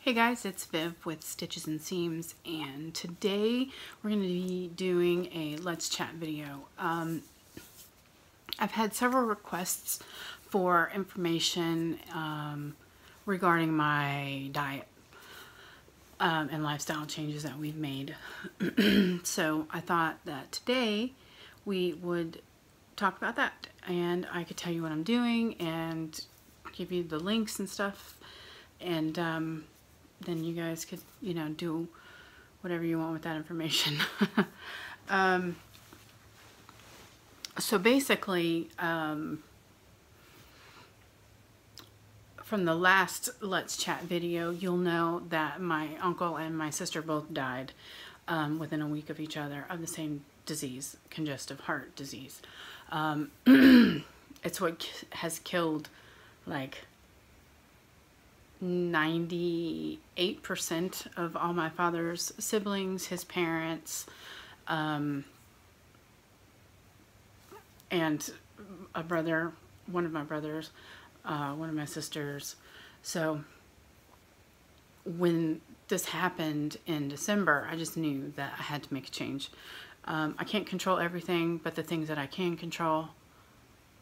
Hey guys, it's Viv with Stitches and Seams, and today we're going to be doing a Let's Chat video. I've had several requests for information regarding my diet and lifestyle changes that we've made. So I thought that today we would talk about that, and I could tell you what I'm doing and give you the links and stuff, and then you guys could, do whatever you want with that information. So basically, from the last Let's Chat video, you'll know that my uncle and my sister both died within a week of each other of the same disease, congestive heart disease. It's what has killed like 98% of all my father's siblings, his parents, and a brother, one of my brothers, one of my sisters. So when this happened in December, I just knew that I had to make a change. I can't control everything, but the things that I can control,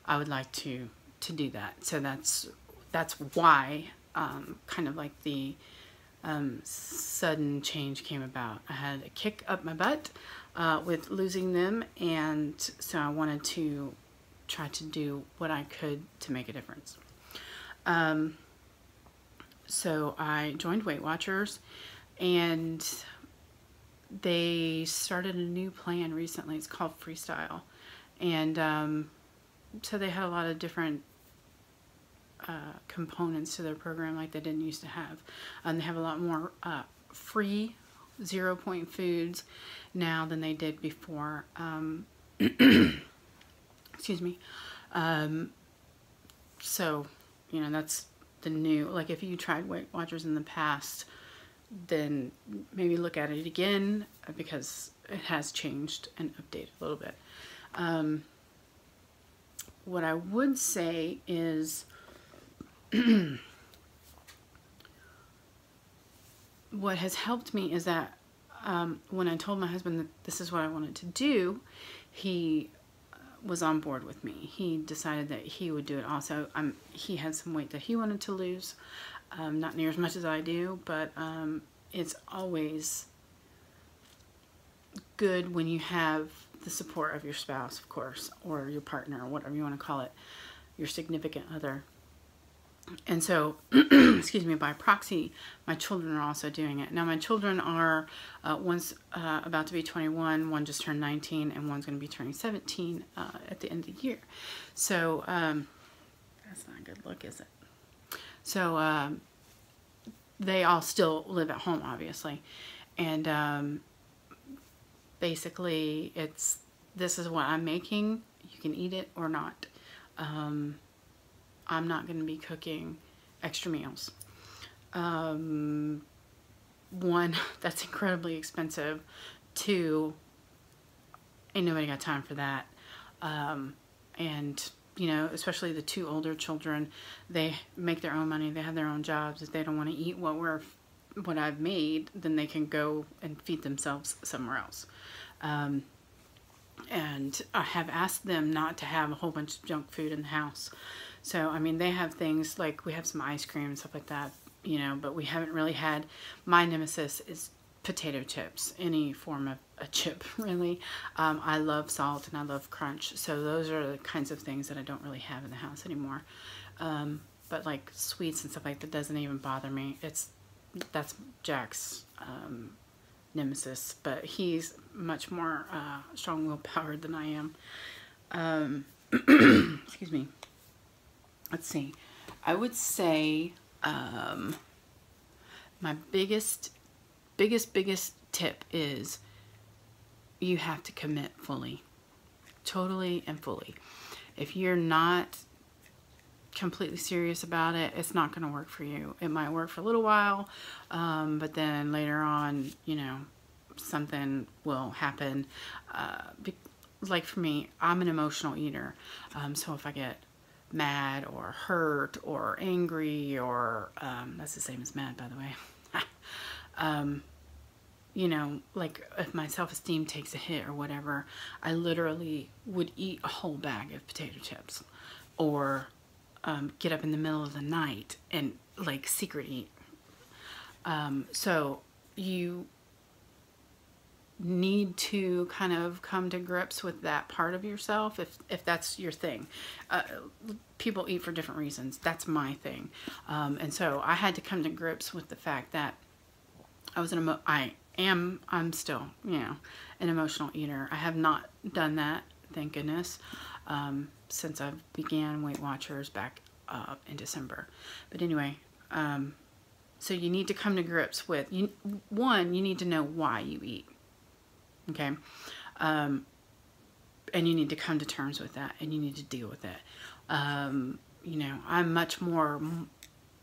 I would like to do that. So that's why kind of like the sudden change came about. I had a kick up my butt with losing them, and so I wanted to try to do what I could to make a difference. So I joined Weight Watchers, and they started a new plan recently. It's called Freestyle, and so they had a lot of different components to their program like they didn't used to have. They have a lot more free 0-point foods now than they did before. Excuse me. So, that's the new, like if you tried Weight Watchers in the past, then maybe look at it again, because it has changed and updated a little bit. What I would say is what has helped me is that when I told my husband that this is what I wanted to do, he was on board with me. He decided that he would do it also. He had some weight that he wanted to lose, not near as much as I do, but it's always good when you have the support of your spouse, of course, or your partner, or whatever you want to call it, your significant other. And so, excuse me, by proxy, my children are also doing it. Now, my children are, one's about to be 21, one just turned 19, and one's going to be turning 17 at the end of the year. So, that's not a good look, is it? So, they all still live at home, obviously. And basically, this is what I'm making. You can eat it or not. I'm not going to be cooking extra meals. One, that's incredibly expensive. Two, ain't nobody got time for that. And, especially the two older children, they make their own money. They have their own jobs. If they don't want to eat what I've made, then they can go and feed themselves somewhere else. And I have asked them not to have a whole bunch of junk food in the house. So, I mean, they have things like, we have some ice cream and stuff like that, but we haven't really had, my nemesis is potato chips, any form of a chip, really. I love salt and I love crunch. So those are the kinds of things that I don't really have in the house anymore. But like sweets and stuff like that doesn't even bother me. That's Jack's nemesis, but he's much more strong-willed powered than I am. Excuse me. Let's see. I would say my biggest tip is you have to commit fully, totally and fully. If you're not completely serious about it, it's not going to work for you. It might work for a little while, but then later on, something will happen. Like for me, I'm an emotional eater, so if I get mad or hurt or angry or that's the same as mad, by the way. you know, like if my self-esteem takes a hit or whatever, I literally would eat a whole bag of potato chips, or get up in the middle of the night and like secret eat. So you need to kind of come to grips with that part of yourself, if that's your thing. People eat for different reasons. That's my thing. And so I had to come to grips with the fact that I'm still, you know, an emotional eater. I have not done that, thank goodness, since I began Weight Watchers back in December. But anyway, so you need to come to grips with, one, you need to know why you eat. Okay. And you need to come to terms with that, and you need to deal with it. You know, I'm much more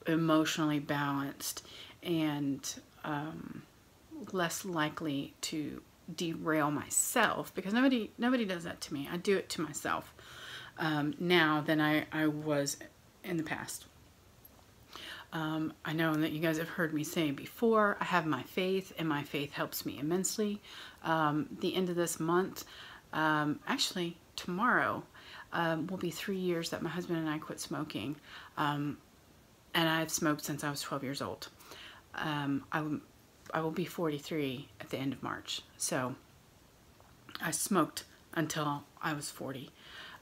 emotionally balanced and less likely to derail myself, because nobody does that to me. I do it to myself now than I was in the past. I know that you guys have heard me say before, I have my faith, and my faith helps me immensely. The end of this month, actually tomorrow, will be 3 years that my husband and I quit smoking. And I've smoked since I was 12 years old. I will be 43 at the end of March. So I smoked until I was 40.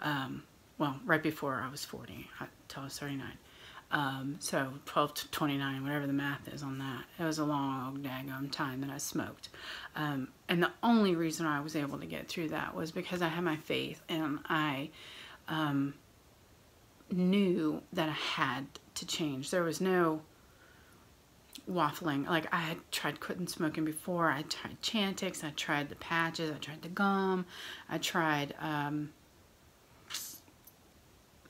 Well, right before I was 40, until I was 39. So 12 to 29, whatever the math is on that. It was a long, daggone time that I smoked. And the only reason I was able to get through that was because I had my faith, and I knew that I had to change. There was no waffling. Like, I had tried quitting smoking before. I tried Chantix, I tried the patches, I tried the gum, I tried,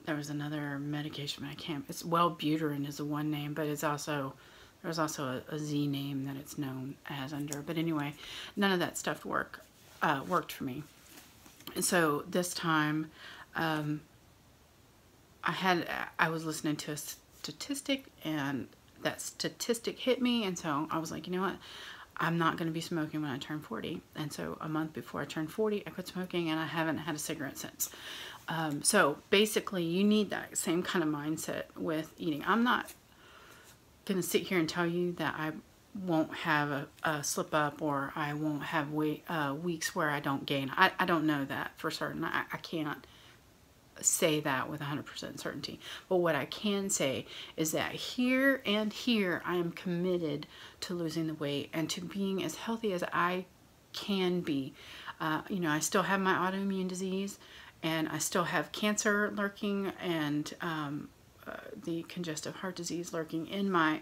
there was another medication, but I can't, it's Wellbutrin is the one name, but it's also, there's also a Z name that it's known as under. But anyway, none of that stuff worked for me. And so this time, I was listening to a statistic, and that statistic hit me, and so I was like, you know what, I'm not going to be smoking when I turn 40. And so a month before I turned 40, I quit smoking, and I haven't had a cigarette since. So basically, you need that same kind of mindset with eating. I'm not going to sit here and tell you that I won't have a slip up, or I won't have weeks where I don't gain. I don't know that for certain. I can't say that with 100% certainty. But what I can say is that here I am committed to losing the weight and to being as healthy as I can be. You know, I still have my autoimmune disease, and I still have cancer lurking, and the congestive heart disease lurking in my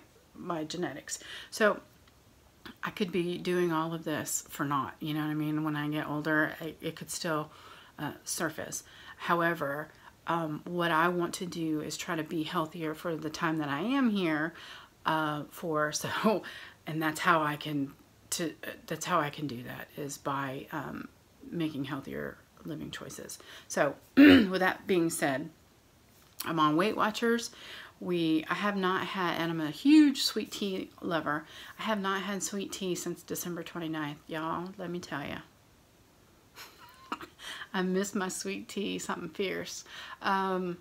genetics. So I could be doing all of this for naught, you know what I mean? When I get older, it could still surface. However, what I want to do is try to be healthier for the time that I am here, and that's how I can do that, is by making healthier living choices. So with that being said, I'm on Weight Watchers. I have not had, and I'm a huge sweet tea lover, I have not had sweet tea since December 29th. Y'all, let me tell you. I miss my sweet tea, something fierce. I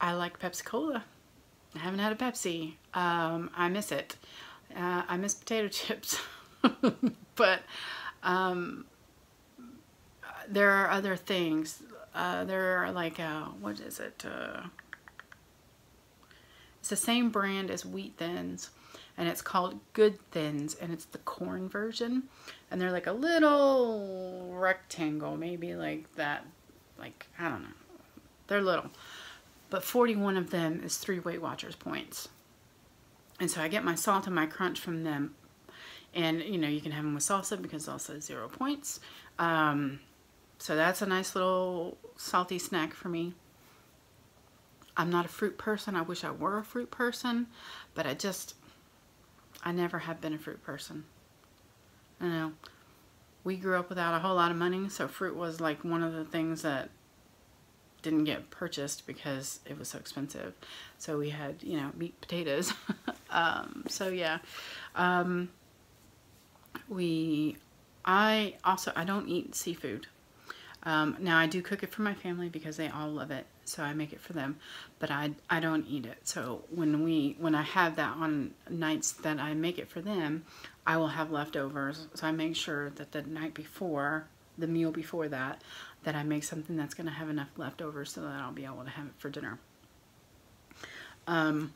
like Pepsi Cola. I haven't had a Pepsi. I miss it. I miss potato chips. But there are other things. There are like, what is it? It's the same brand as Wheat Thins, and it's called Good Thins, and it's the corn version. And they're like a little rectangle, maybe like that, like, I don't know. They're little. But 41 of them is 3 Weight Watchers points. And so I get my salt and my crunch from them. And, you know, you can have them with salsa, because salsa is 0 points. So that's a nice little salty snack for me. I'm not a fruit person. I wish I were a fruit person, but I never have been a fruit person. I know. We grew up without a whole lot of money, so fruit was like one of the things that didn't get purchased because it was so expensive. So we had, you know, meat, potatoes. So yeah, I don't eat seafood. Now I do cook it for my family because they all love it, so I make it for them, but I don't eat it. So when I have that on nights that I make it for them, I will have leftovers. So I make sure that the night before, the meal before that I make something that's going to have enough leftovers so that I'll be able to have it for dinner. The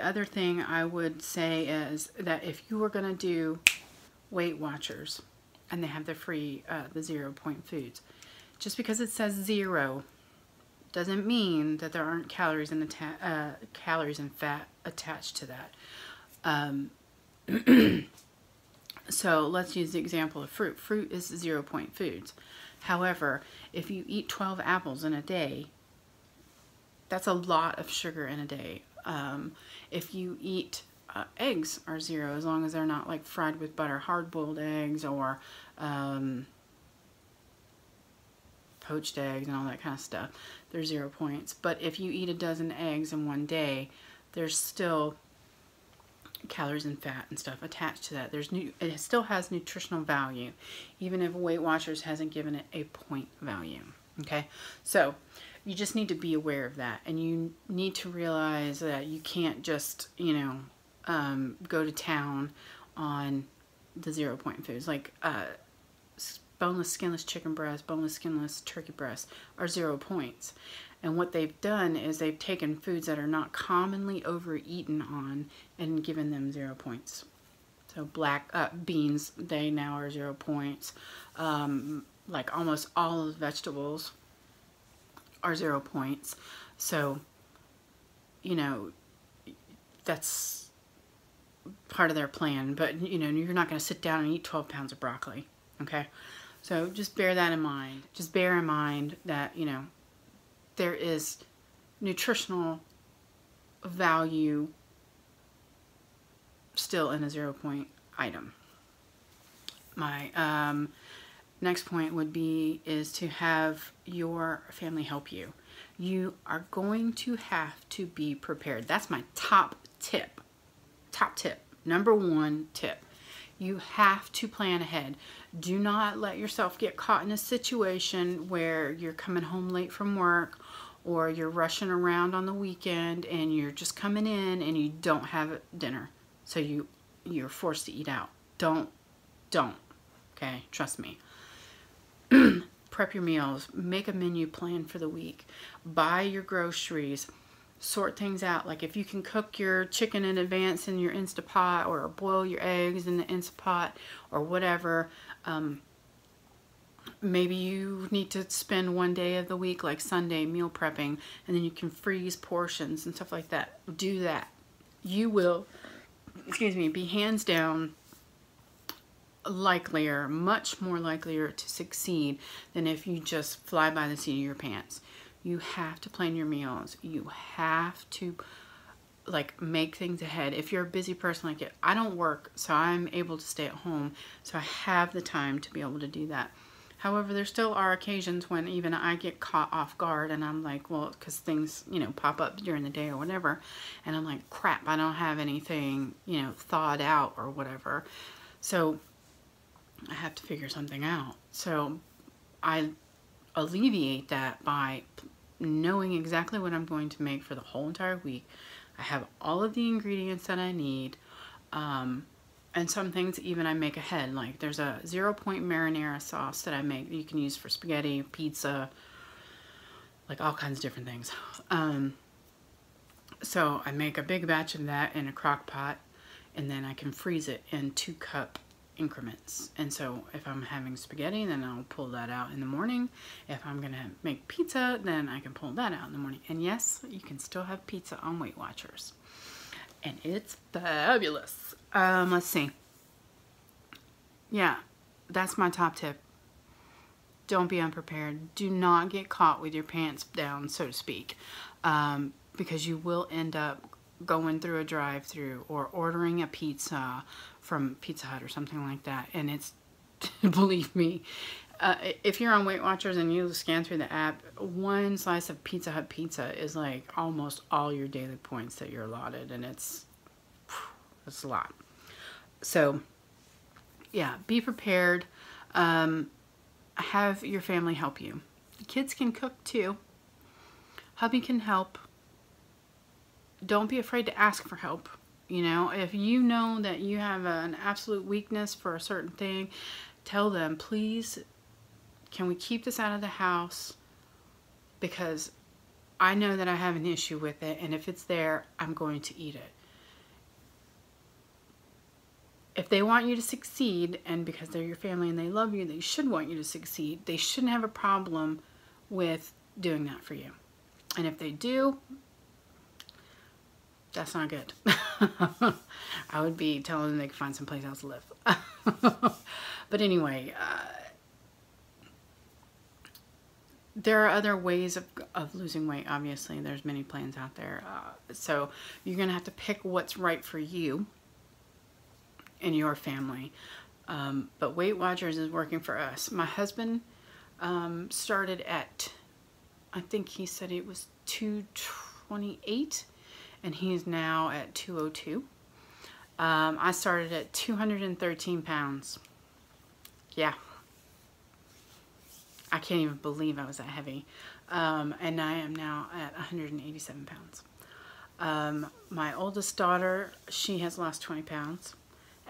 other thing I would say is that if you were going to do Weight Watchers, and they have the free, the 0 point foods, just because it says 0 doesn't mean that there aren't calories and fat attached to that. So let's use the example of fruit. Fruit is 0 point foods. However, if you eat 12 apples in a day, that's a lot of sugar in a day. If you eat eggs are 0 as long as they're not like fried with butter. Hard-boiled eggs or poached eggs and all that kind of stuff, they're 0 points. But if you eat a dozen eggs in one day, there's still calories and fat and stuff attached to that. It still has nutritional value, even if Weight Watchers hasn't given it a point value. Okay, so you just need to be aware of that, and you need to realize that you can't just, you know, go to town on the 0 point foods. Like boneless, skinless chicken breast, boneless, skinless turkey breast are 0 points. And what they've done is they've taken foods that are not commonly overeaten on and given them 0 points. So black beans, they now are 0 points. Like almost all of the vegetables are 0 points. So, you know, that's part of their plan. But, you know, you're not going to sit down and eat 12 pounds of broccoli. Okay? So just bear that in mind. Just bear in mind that, you know, there is nutritional value still in a 0 point item. My next point would be is to have your family help you. You are going to have to be prepared. That's my top tip. Top tip. Number 1 tip. You have to plan ahead. Do not let yourself get caught in a situation where you're coming home late from work or you're rushing around on the weekend and you're just coming in and you don't have dinner. So you're forced to eat out. Don't. Okay? Trust me. Prep your meals. Make a menu plan for the week. Buy your groceries. Sort things out. Like if you can cook your chicken in advance in your Instapot or boil your eggs in the Instapot or whatever. Maybe you need to spend one day of the week, like Sunday, meal prepping, and then you can freeze portions and stuff like that. Do that. You will, be hands down likelier, much more likelier to succeed than if you just fly by the seat of your pants. You have to plan your meals. You have to like make things ahead. If you're a busy person like it, I don't work, so I'm able to stay at home, so I have the time to be able to do that. However, there still are occasions when even I get caught off guard and I'm like, well, because things, you know, pop up during the day or whatever, and I'm like, crap, I don't have anything, you know, thawed out or whatever. So I have to figure something out. So I alleviate that by knowing exactly what I'm going to make for the whole entire week. I have all of the ingredients that I need. And some things even I make ahead. Like there's a 0 point marinara sauce that I make that you can use for spaghetti, pizza, like all kinds of different things. So I make a big batch of that in a crock pot, and then I can freeze it in 2-cup increments. And so if I'm having spaghetti, then I'll pull that out in the morning. If I'm gonna make pizza, then I can pull that out in the morning. And yes, you can still have pizza on Weight Watchers, and it's fabulous. Let's see. Yeah, that's my top tip. Don't be unprepared. Do not get caught with your pants down, so to speak, because you will end up going through a drive-through or ordering a pizza from Pizza Hut or something like that. And it's, believe me, if you're on Weight Watchers and you scan through the app, one slice of Pizza Hut pizza is like almost all your daily points that you're allotted, and it's a lot. So yeah, be prepared. Have your family help you. The kids can cook too. Hubby can help. Don't be afraid to ask for help. You know, if you know that you have an absolute weakness for a certain thing, tell them, please, can we keep this out of the house? Because I know that I have an issue with it, and if it's there, I'm going to eat it. If they want you to succeed, and because they're your family and they love you, they should want you to succeed. They shouldn't have a problem with doing that for you. And if they do, that's not good. I would be telling them they could find someplace else to live. But anyway, there are other ways of losing weight. Obviously, there's many plans out there. So you're going to have to pick what's right for you and your family. But Weight Watchers is working for us. My husband started at, I think he said it was 228, and he's now at 202. I started at 213 pounds. Yeah. I can't even believe I was that heavy. And I am now at 187 pounds. My oldest daughter, she has lost 20 pounds.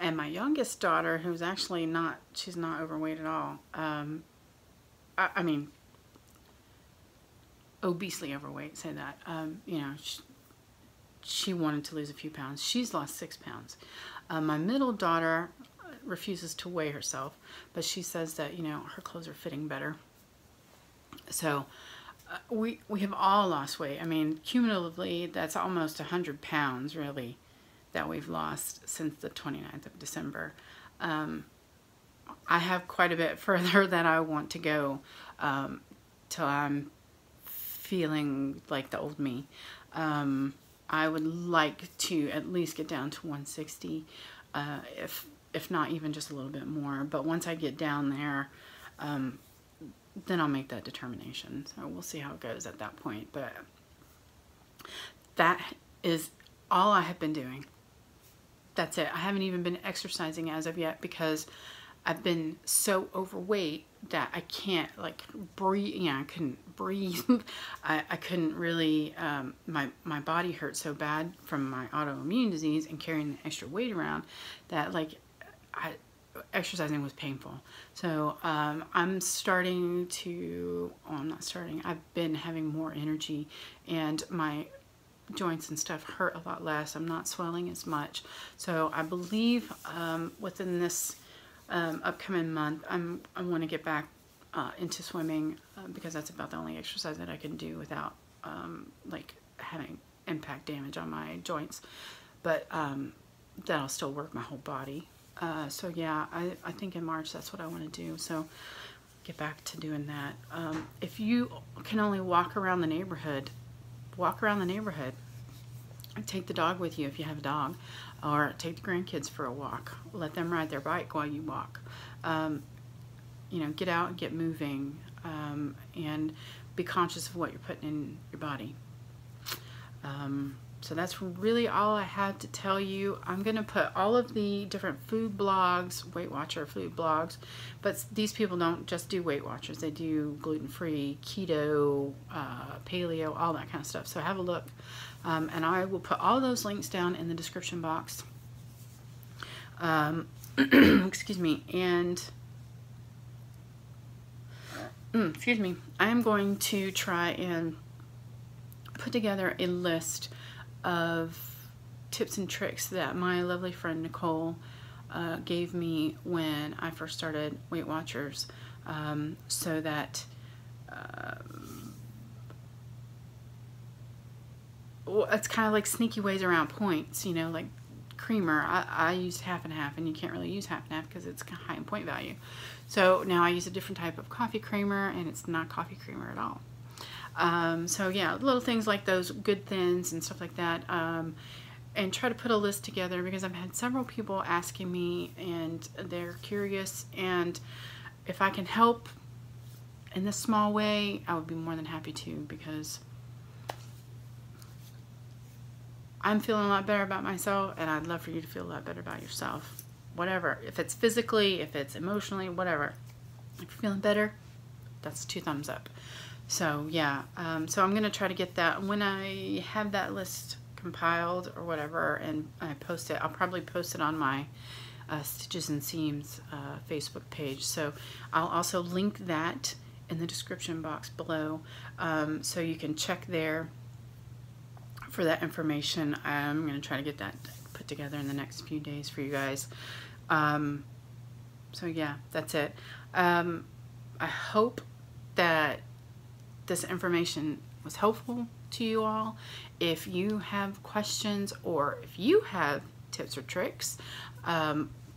And my youngest daughter, who's actually not, she's not overweight at all. I mean, obesely overweight, say that. You know, she wanted to lose a few pounds. She's lost 6 pounds. My middle daughter refuses to weigh herself, but she says that, you know, her clothes are fitting better. So we have all lost weight. I mean, cumulatively, that's almost 100 pounds, really, that we've lost since the 29th of December. I have quite a bit further that I want to go till I'm feeling like the old me. I would like to at least get down to 160, if not even just a little bit more. But once I get down there, then I'll make that determination. So we'll see how it goes at that point. But that is all I have been doing. That's it. I haven't even been exercising as of yet because I've been so overweight that I can't like breathe. Yeah, I couldn't breathe. I couldn't really, my body hurt so bad from my autoimmune disease and carrying the extra weight around that like exercising was painful. So I'm starting to, oh, I'm not starting, I've been having more energy and my joints and stuff hurt a lot less. I'm not swelling as much. So I believe within this upcoming month, I want to get back into swimming because that's about the only exercise that I can do without like having impact damage on my joints. But that'll still work my whole body. So yeah, I think in March that's what I want to do. So get back to doing that. If you can only walk around the neighborhood, walk around the neighborhood. Take the dog with you if you have a dog, or take the grandkids for a walk. Let them ride their bike while you walk. You know, get out and get moving, and be conscious of what you're putting in your body. So that's really all I had to tell you. I'm going to put all of the different food blogs, Weight Watcher food blogs, but these people don't just do Weight Watchers. They do gluten-free, keto, paleo, all that kind of stuff. So have a look. And I will put all those links down in the description box. Excuse me. And, excuse me. I am going to try and put together a list of tips and tricks that my lovely friend Nicole gave me when I first started Weight Watchers, so that it's kind of like sneaky ways around points, you know, like creamer. I used half and half, and you can't really use half and half because it's high in point value. So now I use a different type of coffee creamer, and it's not coffee creamer at all. So yeah, little things like those, good thins and stuff like that, and try to put a list together because I've had several people asking me and they're curious, and if I can help in this small way, I would be more than happy to, because I'm feeling a lot better about myself, and I'd love for you to feel a lot better about yourself. Whatever, if it's physically, if it's emotionally, whatever. If you're feeling better, that's 2 thumbs up. So yeah, so I'm gonna try to get that when I have that list compiled or whatever, and I post it. I'll probably post it on my Stitches and Seams Facebook page. So I'll also link that in the description box below, so you can check there for that information. I'm going to try to get that put together in the next few days for you guys. So yeah, that's it. I hope that this information was helpful to you all. If you have questions, or if you have tips or tricks,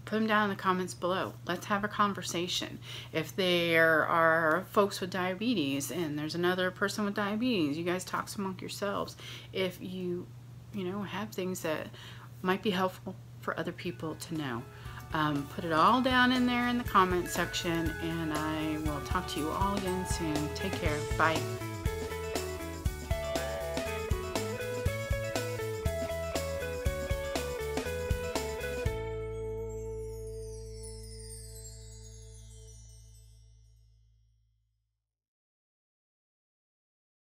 put them down in the comments below. Let's have a conversation. If there are folks with diabetes and there's another person with diabetes, you guys talk among yourselves. If you know, have things that might be helpful for other people to know, put it all down in there in the comment section, and I will talk to you all again soon. Take care. Bye.